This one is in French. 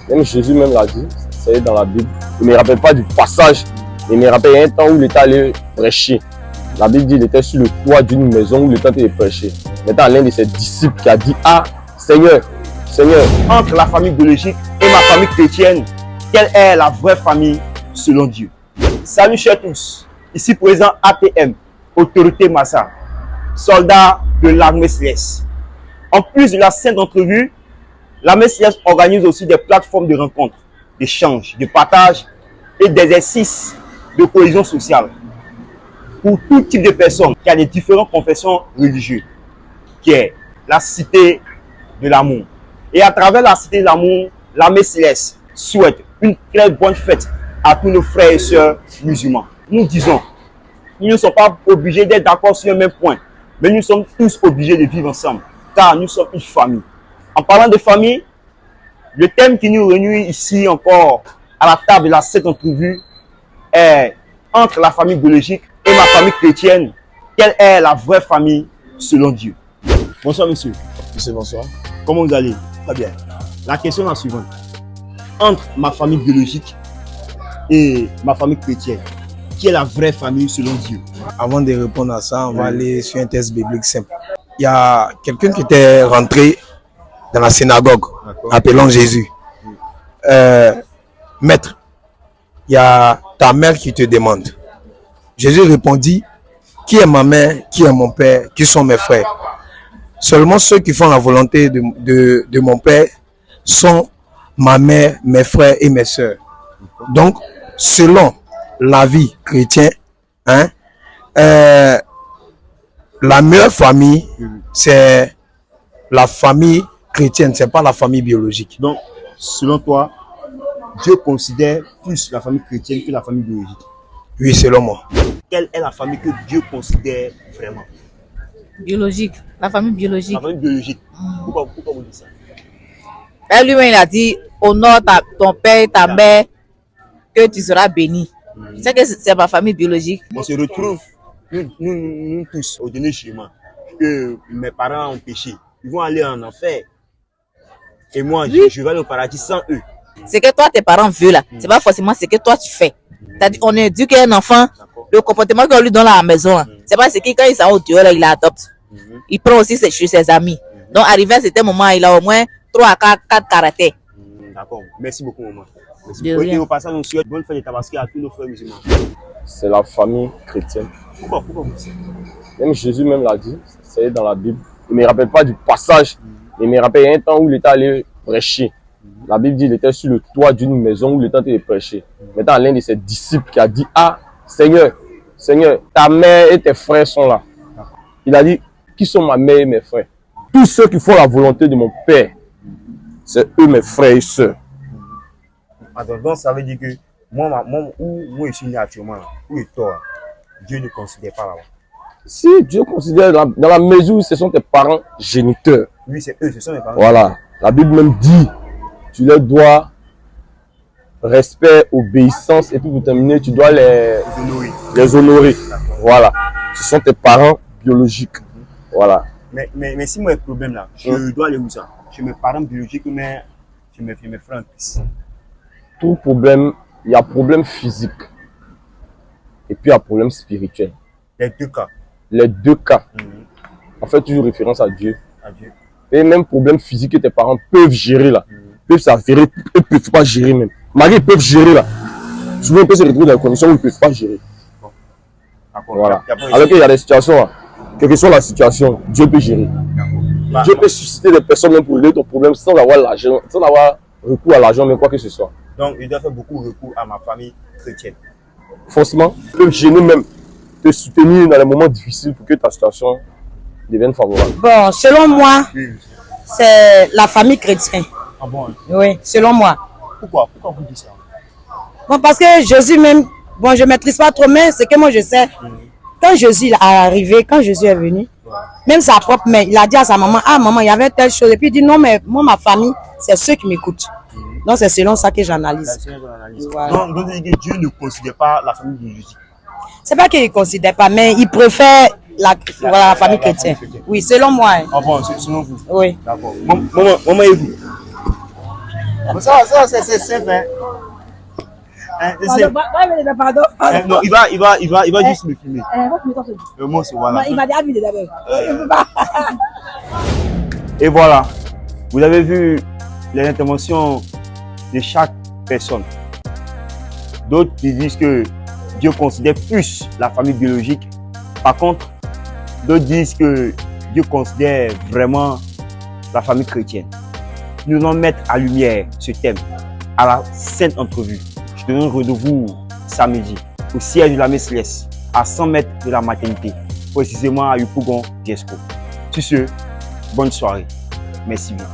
Même Jésus même l'a dit, c'est dans la Bible. Il ne me rappelle pas du passage, il me rappelle un temps où il était allé prêcher. La Bible dit qu'il était sur le toit d'une maison où il était en train de prêcher. Maintenant, l'un de ses disciples qui a dit, ah, Seigneur, entre la famille biologique et ma famille chrétienne, quelle est la vraie famille selon Dieu? Salut chers tous, ici présent ATM, Autorité Massa, soldat de l'armée céleste. En plus de la sainte entrevue, l'armée céleste organise aussi des plateformes de rencontres, d'échanges, de partage et d'exercices de cohésion sociale pour tout type de personnes qui a des différentes confessions religieuses, qui est la cité de l'amour. Et à travers la cité de l'amour, l'armée céleste souhaite une très bonne fête à tous nos frères et sœurs musulmans. Nous disons, nous ne sommes pas obligés d'être d'accord sur le même point, mais nous sommes tous obligés de vivre ensemble, car nous sommes une famille. En parlant de famille, le thème qui nous réunit ici encore à la table de la sainte entrevue est entre la famille biologique et ma famille chrétienne, quelle est la vraie famille selon Dieu? Bonsoir monsieur. monsieur, bonsoir. Comment vous allez? Très bien. La question est la suivante. Entre ma famille biologique et ma famille chrétienne, qui est la vraie famille selon Dieu? Avant de répondre à ça, on va aller sur un test biblique simple. Il y a quelqu'un qui était rentré dans la synagogue, appelant Jésus. Maître, il y a ta mère qui te demande. Jésus répondit, qui est ma mère, qui est mon père, qui sont mes frères? Seulement ceux qui font la volonté de mon père sont ma mère, mes frères et mes sœurs. Donc, selon la vie chrétienne, la meilleure famille, c'est la famille chrétienne, c'est pas la famille biologique. Donc, selon toi, Dieu considère plus la famille chrétienne que la famille biologique? Oui, selon moi. Quelle est la famille que Dieu considère vraiment? Biologique, la famille biologique. La famille biologique. Pourquoi vous dites ça? Lui-même, il a dit, honore ton père et ta mère, que tu seras béni. C'est que c'est ma famille biologique. On se retrouve, nous tous, au dernier jugement, que mes parents ont péché. Ils vont aller en enfer. Et moi, Oui. je vais aller au paradis sans eux. Ce que toi, tes parents veulent là, c'est pas forcément ce que toi tu fais. On éduque un enfant, le comportement qu'on lui donne à la maison, c'est pas ce que quand il s'en va au dehors, il adopte. Il prend aussi chez ses amis. Donc, arrivé à ce moment, il a au moins 3 à 4 caractères. D'accord. Merci beaucoup, maman. Merci De beaucoup. rien. Et au passage, on souhaite bonne fête de Tabaski à tous nos frères musulmans. C'est la famille chrétienne. Pourquoi vous dites ça? Même Jésus même l'a dit, c'est dans la Bible. Il ne me rappelle pas du passage, il me rappelle un temps où il était allé prêcher. La Bible dit qu'il était sur le toit d'une maison où il était en train de prêcher. Maintenant, l'un de ses disciples qui a dit, ah, Seigneur, ta mère et tes frères sont là. Il a dit, qui sont ma mère et mes frères? Tous ceux qui font la volonté de mon Père, c'est eux mes frères et sœurs. Donc, ça veut dire que moi où je suis né actuellement, où est toi, Dieu ne considère pas là-bas. Si Dieu considère dans la mesure où ce sont tes parents géniteurs. Oui, c'est eux, ce sont mes parents. Voilà. La Bible même dit, tu leur dois respect, obéissance, et puis pour terminer, tu dois les honorer. Voilà. Ce sont tes parents biologiques. Voilà. Mais si moi j'ai un problème là, je dois aller où ça? Chez mes parents biologiques, mais chez mes frères en Christ. Tout problème, il y a problème physique. Et puis il y a problème spirituel. Les deux cas. Les deux cas. On fait toujours référence à Dieu. Adieu. Et même problème physique que tes parents peuvent gérer là. Peuvent s'avérer, ils ne peuvent pas gérer même. Malgré ils peuvent gérer là. Souvent ils peuvent se retrouver dans des conditions où ils ne peuvent pas gérer. Voilà. Alors qu'il y a des situations là. Quelle que soit la situation, Dieu peut gérer. Dieu peut susciter des personnes même pour régler ton problème sans avoir l'argent, sans avoir recours à l'argent, mais quoi que ce soit. Donc, il doit faire beaucoup recours à ma famille chrétienne. Forcément, ils peuvent gêner même, te soutenir dans les moments difficiles pour que ta situation devienne favorable. Bon, selon moi, c'est la famille chrétienne. Ah bon? Oui, selon moi. Pourquoi vous dites ça? Bon, parce que Jésus même, bon, je ne maîtrise pas trop, mais c'est que moi je sais, quand Jésus est arrivé, quand Jésus est venu, même sa propre mère, il a dit à sa maman, ah maman, il y avait telle chose. Et puis il dit, non, mais moi, ma famille, c'est ceux qui m'écoutent. Donc c'est selon ça que j'analyse. Voilà. Donc, Dieu ne considère pas la famille biologique. C'est pas qu'il ne considère pas, mais il préfère la famille chrétienne. Oui, selon moi. Ah bon, selon vous? Oui. D'accord. Maman et vous? Ça, c'est simple. Hein. Pardon. Non, il va juste me filmer. Moi, c'est voilà. Il m'a déjà vu d'abord. Et voilà, vous avez vu les interventions de chaque personne. D'autres disent que Dieu considère plus la famille biologique. Par contre, d'autres disent que Dieu considère vraiment la famille chrétienne. Nous allons mettre à lumière ce thème à la sainte entrevue. Je te donne rendez-vous samedi au siège de la Messe Céleste à 100 mètres de la maternité, précisément à Yopougon, Diesco. Sur ce, bonne soirée. Merci bien.